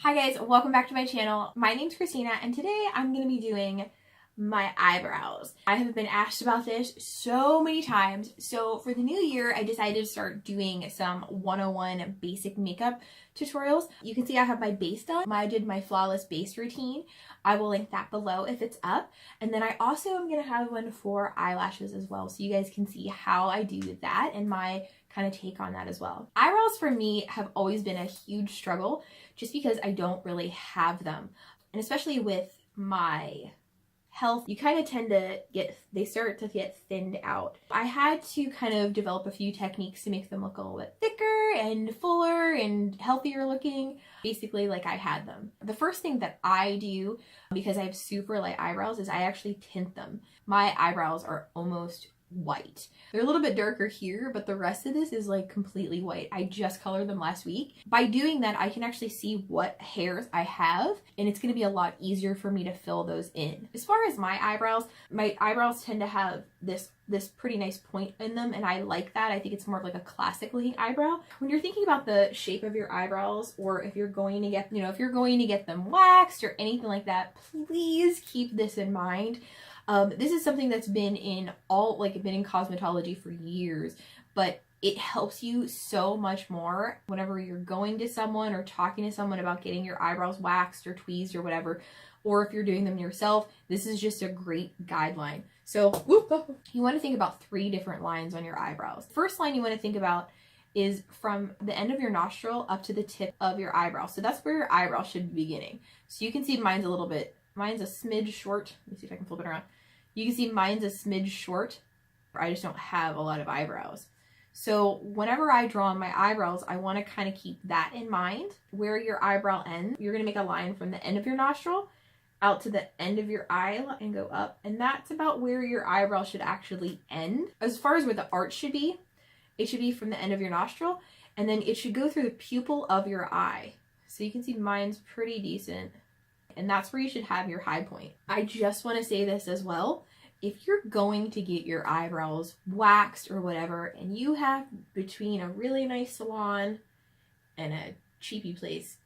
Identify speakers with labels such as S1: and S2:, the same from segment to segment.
S1: Hi guys, welcome back to my channel. My name's Christina and today I'm going to be doing my eyebrows. I have been asked about this so many times, so for the new year I decided to start doing some 101 basic makeup tutorials. You can see I have my base done. I did my flawless base routine. I will link that below if it's up. And then I also am going to have one for eyelashes as well, so you guys can see how I do that and my kind of take on that as well. Eyebrows for me have always been a huge struggle just because I don't really have them. And especially with my health, you kind of tend to they start to get thinned out. I had to kind of develop a few techniques to make them look a little bit thicker and fuller and healthier looking, basically like I had them. The first thing that I do, because I have super light eyebrows, is I actually tint them. My eyebrows are almost white. They're a little bit darker here, but the rest of this is like completely white. I just colored them last week. By doing that, I can actually see what hairs I have, and it's going to be a lot easier for me to fill those in. As far as my eyebrows tend to have this pretty nice point in them, and I like that. I think it's more of like a classic looking eyebrow. When you're thinking about the shape of your eyebrows, or if you're going to get, if you're going to get them waxed or anything like that, please keep this in mind. This is something that's been in cosmetology for years, but it helps you so much more whenever you're going to someone or talking to someone about getting your eyebrows waxed or tweezed or whatever, or if you're doing them yourself. This is just a great guideline. So you want to think about 3 different lines on your eyebrows. First line you want to think about is from the end of your nostril up to the tip of your eyebrow. So that's where your eyebrow should be beginning. So you can see mine's a smidge short. Let me see if I can flip it around. You can see mine's a smidge short. I just don't have a lot of eyebrows. So whenever I draw on my eyebrows, I want to kind of keep that in mind. Where your eyebrow ends, you're going to make a line from the end of your nostril out to the end of your eye and go up. And that's about where your eyebrow should actually end. As far as where the arch should be, it should be from the end of your nostril, and then it should go through the pupil of your eye. So you can see mine's pretty decent. And that's where you should have your high point. I just want to say this as well. If you're going to get your eyebrows waxed or whatever, and you have between a really nice salon and a cheapy place,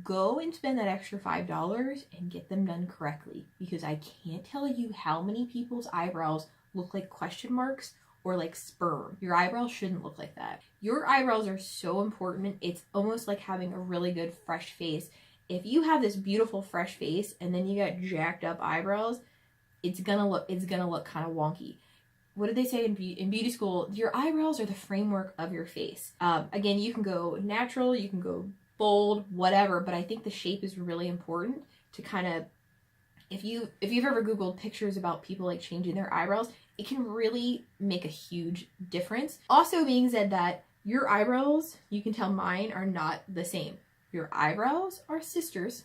S1: go and spend that extra $5 and get them done correctly. Because I can't tell you how many people's eyebrows look like question marks or like sperm. Your eyebrows shouldn't look like that. Your eyebrows are so important. It's almost like having a really good fresh face. If you have this beautiful fresh face and then you got jacked up eyebrows, it's gonna look kind of wonky. What did they say in beauty school? Your eyebrows are the framework of your face. Again, you can go natural, you can go bold, whatever, but I think the shape is really important to kind of, if you've ever Googled pictures about people like changing their eyebrows, it can really make a huge difference. Also being said that your eyebrows, you can tell mine are not the same. Your eyebrows are sisters,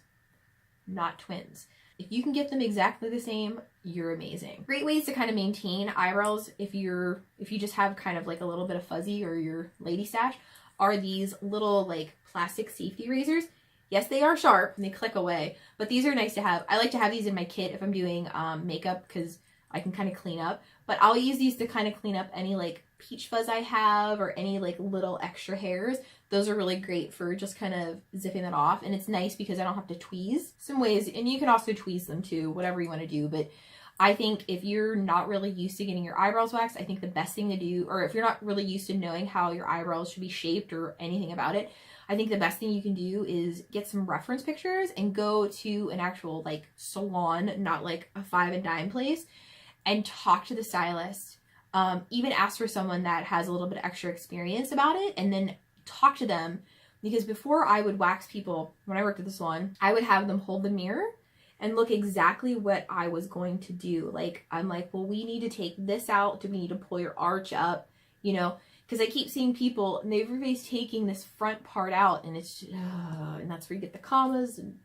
S1: not twins. If you can get them exactly the same, you're amazing. Great ways to kind of maintain eyebrows if you just have kind of like a little bit of fuzzy or your lady stash are these little like plastic safety razors. Yes, they are sharp and they click away, but these are nice to have. I like to have these in my kit if I'm doing makeup because I can kind of clean up, but I'll use these to kind of clean up any like peach fuzz I have or any like little extra hairs. Those are really great for just kind of zipping that off, and it's nice because I don't have to tweeze some ways, and you can also tweeze them too, whatever you want to do. But I think if you're not really used to getting your eyebrows waxed, I think the best thing to do, or if you're not really used to knowing how your eyebrows should be shaped or anything about it, I think the best thing you can do is get some reference pictures and go to an actual like salon, not like a 5 and dime place, and talk to the stylist. Even ask for someone that has a little bit of extra experience about it, and then talk to them. Because before I would wax people, when I worked at the salon, I would have them hold the mirror and look exactly what I was going to do. Like, I'm like, well, we need to take this out. Do we need to pull your arch up? Because I keep seeing people and everybody's taking this front part out, and it's just, and that's where you get the commas, and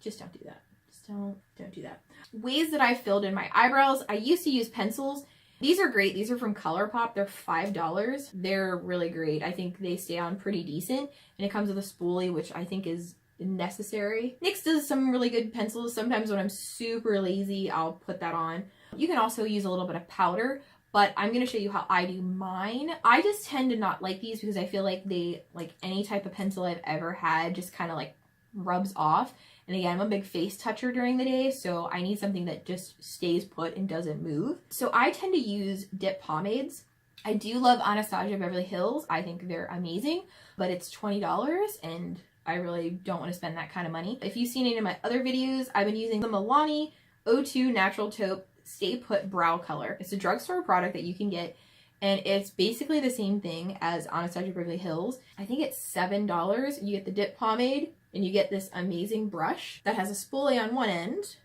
S1: just don't do that. Just don't do that. Ways that I filled in my eyebrows. I used to use pencils. These are great. These are from Colourpop. They're $5. They're really great. I think they stay on pretty decent, and it comes with a spoolie, which I think is necessary. NYX does some really good pencils. Sometimes when I'm super lazy, I'll put that on. You can also use a little bit of powder, but I'm going to show you how I do mine. I just tend to not like these because I feel like they, like any type of pencil I've ever had, just kind of like rubs off. And again, I'm a big face toucher during the day, so I need something that just stays put and doesn't move. So I tend to use dip pomades. I do love Anastasia Beverly Hills. I think they're amazing, but it's $20 and I really don't want to spend that kind of money. If you've seen any of my other videos, I've been using the Milani O2 Natural Taupe Stay Put Brow Color. It's a drugstore product that you can get, and it's basically the same thing as Anastasia Beverly Hills. I think it's $7. You get the dip pomade, and you get this amazing brush that has a spoolie on one end,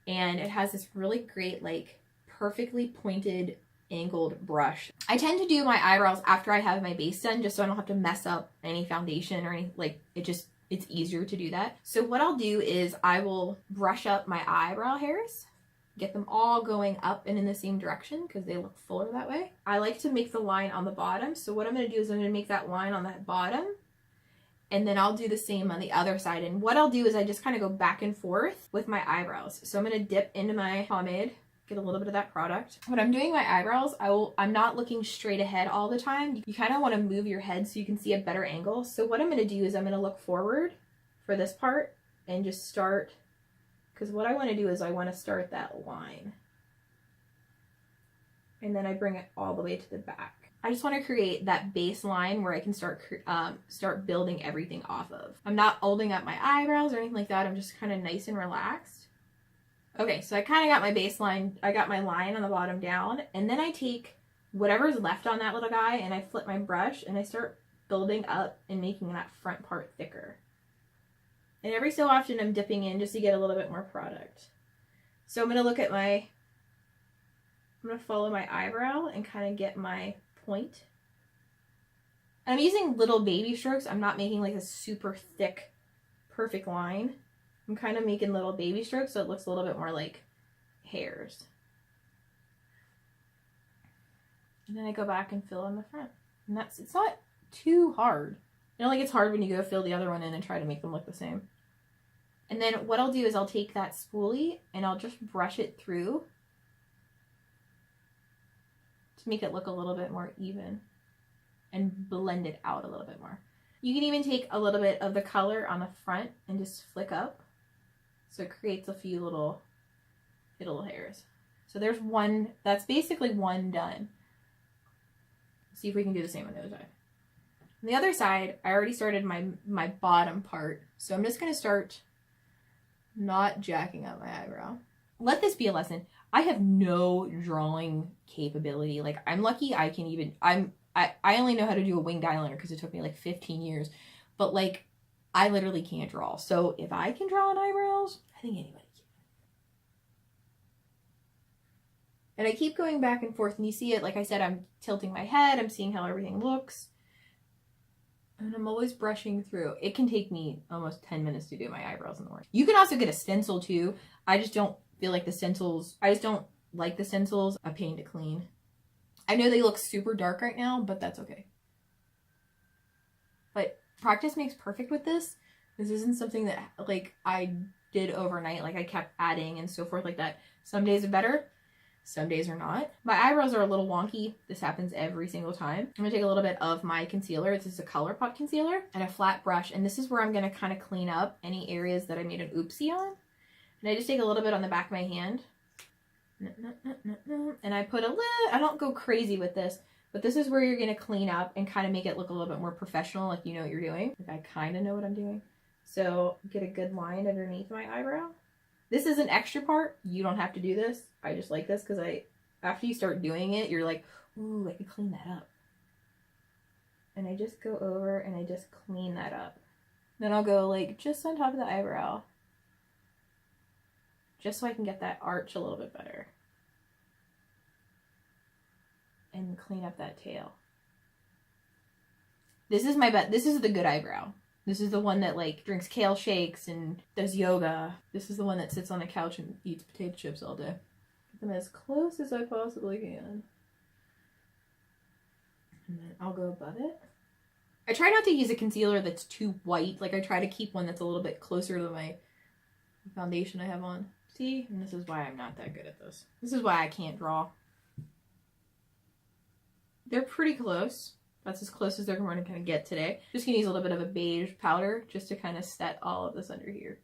S1: and it has this really great, like, perfectly pointed angled brush. I tend to do my eyebrows after I have my base done, just so I don't have to mess up any foundation or any, like, it's easier to do that. So what I'll do is I will brush up my eyebrow hairs, get them all going up and in the same direction because they look fuller that way. I like to make the line on the bottom. So what I'm going to do is I'm going to make that line on that bottom, and then I'll do the same on the other side. And what I'll do is I just kind of go back and forth with my eyebrows. So I'm going to dip into my pomade, get a little bit of that product. When I'm doing my eyebrows, I'm not looking straight ahead all the time. You kind of want to move your head so you can see a better angle. So what I'm going to do is I'm going to look forward for this part and just start, because what I want to do is I want to start that line. And then I bring it all the way to the back. I just want to create that baseline where I can start building everything off of. I'm not holding up my eyebrows or anything like that. I'm just kind of nice and relaxed. Okay, so I kind of got my baseline, I got my line on the bottom down, and then I take whatever's left on that little guy and I flip my brush and I start building up and making that front part thicker. And every so often I'm dipping in just to get a little bit more product. So I'm going to look at I'm going to follow my eyebrow and kind of get my point. And I'm using little baby strokes. I'm not making like a super thick, perfect line. I'm kind of making little baby strokes so it looks a little bit more like hairs. And then I go back and fill in the front. And it's not too hard. You know, like it's hard when you go fill the other one in and try to make them look the same. And then what I'll do is I'll take that spoolie and I'll just brush it through to make it look a little bit more even and blend it out a little bit more. You can even take a little bit of the color on the front and just flick up. So it creates a few little hairs. So there's one, that's basically one done. See if we can do the same on the other side. On the other side, I already started my bottom part. So I'm just going to start not jacking up my eyebrow. Let this be a lesson. I have no drawing capability. Like, I'm lucky I can even, I only know how to do a winged eyeliner because it took me like 15 years. But like, I literally can't draw. So if I can draw on eyebrows, I think anybody can. And I keep going back and forth, and you see it, like I said, I'm tilting my head, I'm seeing how everything looks. And I'm always brushing through. It can take me almost 10 minutes to do my eyebrows in the morning. You can also get a stencil too. I just don't feel like the stencils, I just don't like the stencils. A pain to clean. I know they look super dark right now, but that's okay. But practice makes perfect with this. This isn't something that like I did overnight. Like I kept adding and so forth like that. Some days are better. Some days are not. My eyebrows are a little wonky. This happens every single time. I'm going to take a little bit of my concealer. This is a Colourpop concealer and a flat brush. And this is where I'm going to kind of clean up any areas that I made an oopsie on. And I just take a little bit on the back of my hand. And I put a little, I don't go crazy with this, but this is where you're going to clean up and kind of make it look a little bit more professional, like you know what you're doing. Like I kind of know what I'm doing. So get a good line underneath my eyebrow. This is an extra part. You don't have to do this. I just like this because after you start doing it, you're like, ooh, I can clean that up. And I just go over and I just clean that up. Then I'll go like just on top of the eyebrow. Just so I can get that arch a little bit better. And clean up that tail. This is this is the good eyebrow. This is the one that like drinks kale shakes and does yoga. This is the one that sits on the couch and eats potato chips all day. Get them as close as I possibly can. And then I'll go above it. I try not to use a concealer that's too white. Like I try to keep one that's a little bit closer to my foundation I have on. See? And this is why I'm not that good at this. This is why I can't draw. They're pretty close. That's as close as they're going to kind of get today. Just gonna use a little bit of a beige powder just to kind of set all of this under here.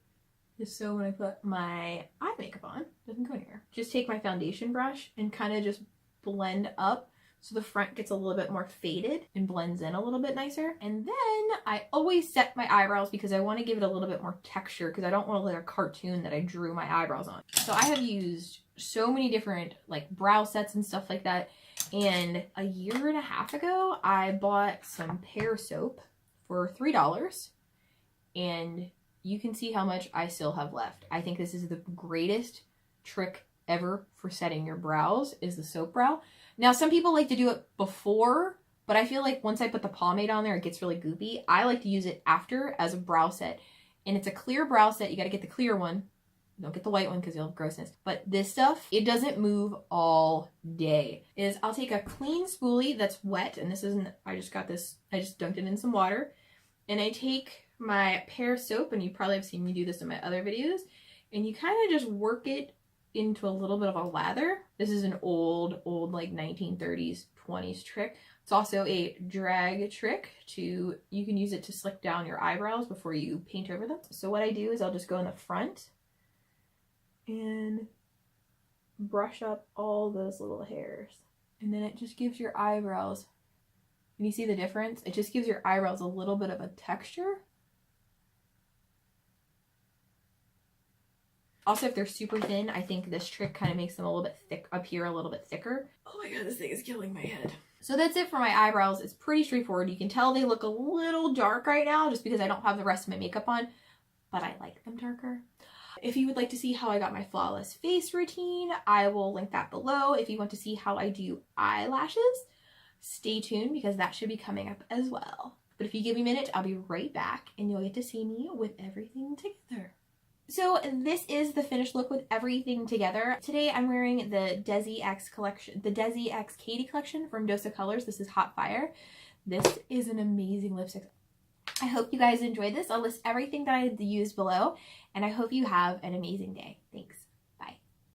S1: Just so when I put my eye makeup on, it doesn't go anywhere. Just take my foundation brush and kind of just blend up so the front gets a little bit more faded and blends in a little bit nicer. And then I always set my eyebrows because I want to give it a little bit more texture because I don't want to look like a cartoon that I drew my eyebrows on. So I have used so many different like brow sets and stuff like that. And a year and a half ago, I bought some Pear soap for $3. And you can see how much I still have left. I think this is the greatest trick ever for setting your brows is the soap brow. Now, some people like to do it before, but I feel like once I put the pomade on there, it gets really goopy. I like to use it after as a brow set. And it's a clear brow set. You got to get the clear one. Don't get the white one because you'll have grossness. But this stuff, it doesn't move all day. I'll take a clean spoolie that's wet. And this isn't, I just dunked it in some water. And I take my Pear soap, and you probably have seen me do this in my other videos. And you kind of just work it into a little bit of a lather. This is an old like 1930s, 20s trick. It's also a drag trick you can use it to slick down your eyebrows before you paint over them. So what I do is I'll just go in the front and brush up all those little hairs. And then it just gives your eyebrows, and you see the difference? It just gives your eyebrows a little bit of a texture. Also, if they're super thin, I think this trick kind of makes them a little bit thick up here, a little bit thicker. Oh my god, this thing is killing my head. So that's it for my eyebrows. It's pretty straightforward. You can tell they look a little dark right now just because I don't have the rest of my makeup on, but I like them darker. If you would like to see how I got my flawless face routine, I will link that below. If you want to see how I do eyelashes, stay tuned because that should be coming up as well. But if you give me a minute, I'll be right back and you'll get to see me with everything together. So this is the finished look with everything together. Today I'm wearing the Desi X collection, the Desi X Katie collection from Dose of Colors. This is Hot Fire. This is an amazing lipstick. I hope you guys enjoyed this. I'll list everything that I used below, and I hope you have an amazing day. Thanks.